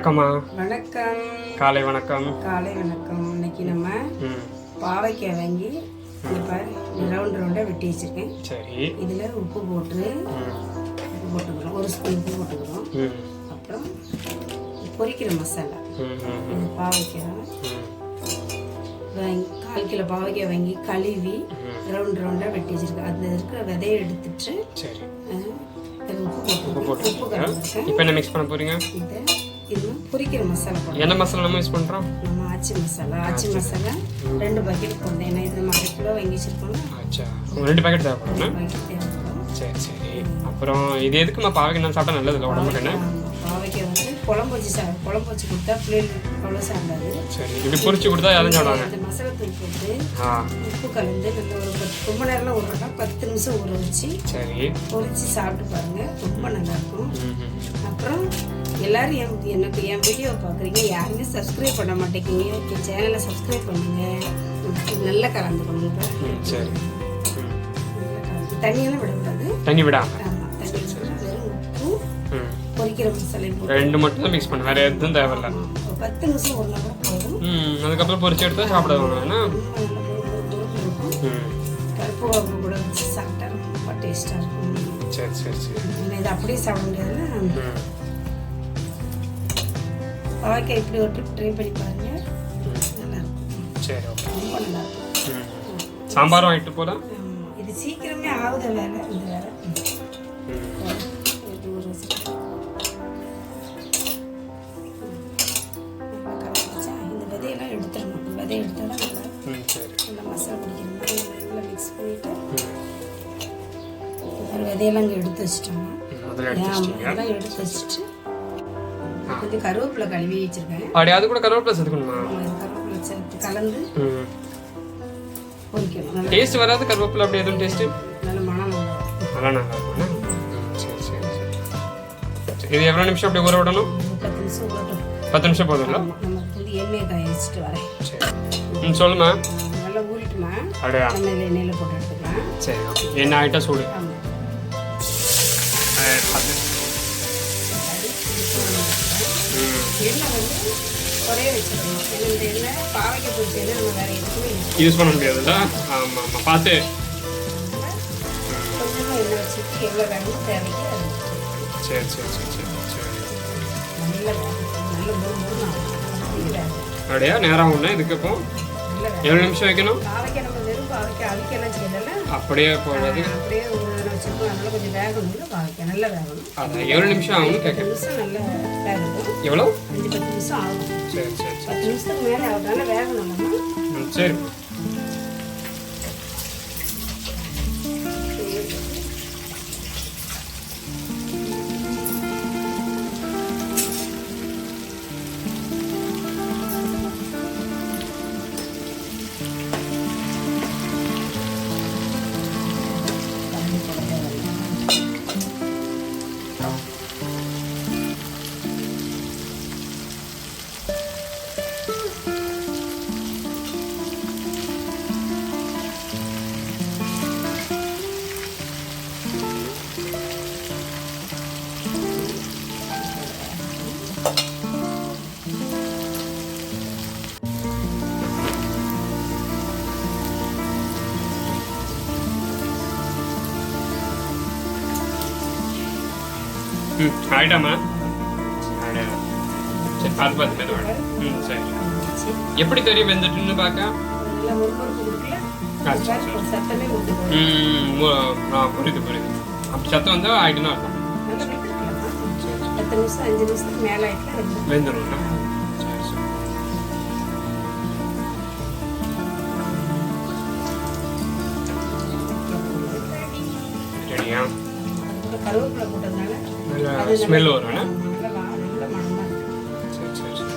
வணக்கம்மா. வணக்கம். காலை வணக்கம். காலை வணக்கம். இன்னைக்கு நம்ம பாவைக்காய் வாங்கி இப்போ ரவுண்ட் ரவுண்டாக வெட்டி வச்சுருக்கேன். சரி. இதில் உப்பு போட்டுக்கிறோம், ஒரு ஸ்பூன் உப்பு போட்டுக்கிறோம். அப்புறம் பொரிக்கிற மசாலா, இது பாவைக்காய் 1/4 கிலோ பாவைக்காய் வாங்கி கழுவி ரவுண்ட் ரவுண்டாக வெட்டி வச்சுருக்கேன். அதில் இருக்கிற விதையை எடுத்துட்டு உப்பு கலந்துருக்கேன். இப்போ என்ன மிக்ஸ் பண்ண போறீங்க? இது பொரிக்கிற மசாலா போடுறோம். என்ன மசாலா நம்ம யூஸ் பண்ணுறோம்? நம்ம ஆச்சி மசாலா 2 பாக்கெட் போடுறேன். ஏன்னா இது நம்ம 1/2 கிலோ வாங்கி வச்சுருக்கோம். அச்சா, 2 பாக்கெட் தேவைப்படும். சரி சரி. அப்புறம் இது எதுக்குமா பாவைக்கு நம்ம சாப்பிட்டா நல்லது இல்லை உடம்புக்கு? என்ன பாவைக்காய் வந்து குழம்பு வச்சு கொடுத்தா பிள்ளைகளுக்கு அவ்வளோ சாப்பிடாது. சரி, இப்படி பொரிச்சு கொடுத்தா யாரும் சாப்பிடுவாங்க. இந்த மசாலா தூள் போட்டு உப்பு கலந்து நல்ல ஒரு ரொம்ப நேரம்லாம் ஊற வேண்டாம், 10 நிமிஷம் ஊற வச்சு சரி பொரிச்சு சாப்பிட்டு பாருங்க, ரொம்ப நல்லா இருக்கும். அப்புறம் எல்லாரும் என் வீடியோ பார்க்குறீங்க, யாருமே சப்ஸ்கிரைப் பண்ண மாட்டேங்கிங்க. என் சேனலை சப்ஸ்கிரைப் பண்ணுங்க, நல்லா கலந்துக்கணும். சரி, தண்ணியெல்லாம் விடக்கூடாது. தண்ணி விடாம பொரிக்கிற மசாலா 2 மட்டும் மிக்ஸ் பண்ண, வேற எதுவும் தேவையில்ல. 10 நிமிஷம் ஒரு கூட போதும். அதுக்கப்புறம் பொரிச்சு எடுத்தா சாப்பிடுவாங்க. கருப்பு குழம்பு கூட வச்சு சாப்பிட்டா ரொம்ப டேஸ்டாக இருக்கும். சரி சரி சரி. இது அப்படியே சாப்பிட முடியாதுல்ல. பாவைக்காய் இப்படி ஒரு ட்ரிப் ட்ரை பண்ணி பாருங்க, நல்லா இருக்கும். சரி, ஓகே, ரொம்ப நல்லா இருக்கும். சாம்பாரும் ஆகிட்டு போகலாம். இது சீக்கிரமே ஆகுத வேலை. இந்த வேலை விதையெல்லாம் எடுத்துடணும். விதை எடுத்தால் தான் நல்லா மசாலா பிடிக்கிற மாதிரி நல்லா மிக்ஸ் பண்ணிவிட்டு விதையெல்லாம் இங்கே எடுத்து வச்சுட்டோம். அதெல்லாம் எடுத்து வச்சுட்டு கொஞ்சம் கருவேப்பிலை கழுவி வச்சுருக்கேன். அது கூட கருவேப்பிலை சேர்த்துக்கணுமா? கருவேப்பிலை சேர்த்து கலந்து பொரிக்கணும். டேஸ்ட் வராது கருவேப்பிலை? அப்படி எதுவும் டேஸ்ட்டு நல்ல மனம் நல்லா நல்லா இருக்கும். சரி சரி சரி. இது எவ்வளோ நிமிஷம் அப்படி ஊற விடணும்? 10 நிமிஷம் ஊறட்டும். 10 நிமிஷம் போதும்ல? எண்ணெயை காய வச்சுட்டு வரேன். சரி, சொல்லுமா. நல்லா ஊறிட்டுமா, அப்படியா? நம்ம எண்ணெயில் போட்டு எடுத்துக்கலாம். சரி, ஓகே. எண்ணெய் ஆகிட்டா சூடு. எண்ணெய் வந்து ஒரே வச்சுக்கணும். இந்த எண்ணெய் பாவைக்காய் பொரிச்ச எண்ணெய் நம்ம வேற எதுவுமே யூஸ் பண்ண முடியாதுல்ல? ஆமாம் ஆமாம், பார்த்து கொஞ்சமாக எண்ணெய் வச்சுட்டு எவ்வளோ வேணுமோ தேவைக்கு. சரி சரி சரி சரி சரி. நல்ல முருன்னு அப்படியா? நேரம் ஒன்று இதுக்கு இப்போ எவ்வளோ நிமிஷம் வைக்கணும்? பாவைக்காய் நம்ம வெறும் பாவைக்காய் அவிக்கலாம் செய்யல, அப்படியே போடுறது. அப்படியே வச்சுருக்கோம். அதனால கொஞ்சம் வேகணும். பாவைக்காய் நல்லா வேகணும். அதான் எவ்வளோ நிமிஷம் ஆகும்னு கேட்குறேன். 10 நிமிஷம் நல்லா வேகணும். எவ்வளோ? 5-10 நிமிஷம் ஆகும். சரி சரி 10 நிமிஷத்துக்கு மேலே ஆகுதுனால வேகணும் நம்ம. சரி. ஆயிட்டாமா? சரி, பார்த்து பார்த்து மெதுவாக. சரி. எப்படி தெரியும் வெந்துட்டுன்னு பார்க்க? புரியுது புரியுது. அப்படி சத்தம் வந்தால் ஆயிட்டுன்னு அர்த்தம். 10 நிமிஷம் 5 நிமிஷத்துக்கு மேலே ஆயிட்டு வெந்துடும். ரெடியா? கருவேப்பிலை போட்டதுனால நல்லா ஸ்மெல் வரும். சரி சரி சரி.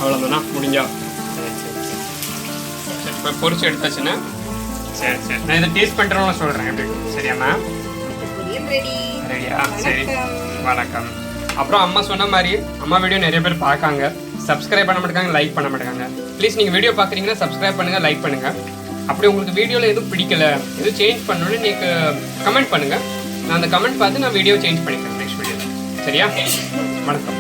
அவ்வளோதானா? முடிஞ்சா? சரி சரி சரி. இப்போ பொரிச்சு எடுத்தாச்சுன்னா சரி சரி. நான் இதை டேஸ்ட் பண்ணுறவங்க சொல்கிறேன் எப்படி. சரியாம்மா? ரெடியா? சரி, வணக்கம். அப்புறம் அம்மா சொன்ன மாதிரி அம்மா வீடியோ நிறைய பேர் பார்க்காங்க, சப்ஸ்கிரைப் பண்ண மாட்டாங்க, லைக் பண்ண மாட்டாங்க. ப்ளீஸ் நீங்கள் வீடியோ பார்க்குறீங்கன்னா சப்ஸ்கிரைப் பண்ணுங்கள், லைக் பண்ணுங்கள். அப்படி உங்களுக்கு வீடியோவில் எதுவும் பிடிக்கல, எதுவும் சேஞ்ச் பண்ணணும்னு நீங்கள் கமெண்ட் பண்ணுங்கள். நான் அந்த கமெண்ட் பார்த்து நான் வீடியோ சேஞ்ச் பண்ணிக்கிறேன் நெக்ஸ்ட் வீடியோவில். சரியா? வணக்கம்.